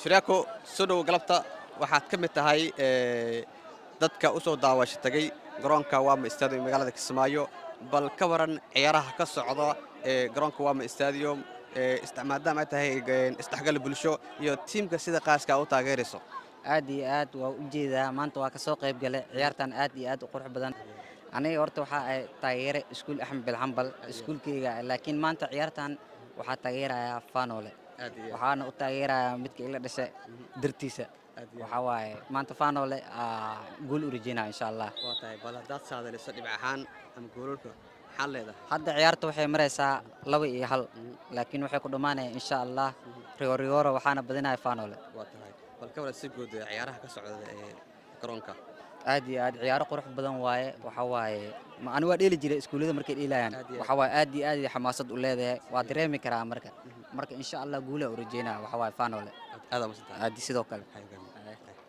shiryaako soo dhow galabta waxaad ka mid tahay dadka u soo daawasho tagay garoonka Wama Stadium magaalada Kismaayo bal ka waran ciyaaraha ka socda garoonka Wama Stadium maadaama ay tahay isdhexgal bulsho iyo tiimka sida qaaska u taageerayso aad iyo aad waa u jeedaa maanta waa ka soo qayb galay ciyaartan aad iyo aad u qurux badan aniga horta waxa ay taageeray iskuul Axmed Bilxambal iskuulkayga laakiin maanta ciyaartan waxa taageeraya Faanole waxaana u taageerayaa midka ila dhashay dartiisa waxa waaye maanta Faanole gool u rajeenaa insha Allah waa tahay bal hadaad saadayso dhibc ahaan ama goolka xalleeda hadda ciyaarta waxay maraysaa 2-1 laakiin waxay ku dhamaanayaan insha Allah Rigoor waxaana badinaya Faanole waa tahay bal ka waran si guud ciyaaraha ka socda garoonka aad iyo aad ciyaaro qurux badan waaye waxa waaye ma aan waa dheeli jiray iskuulada markay dheelayaan waxa waaye aad iyo aad xamaasad u leedahay waa dareemi karaa marka insha Allah guul u rajeynaa waxa waaye Faanole aad ama aad sidoo kale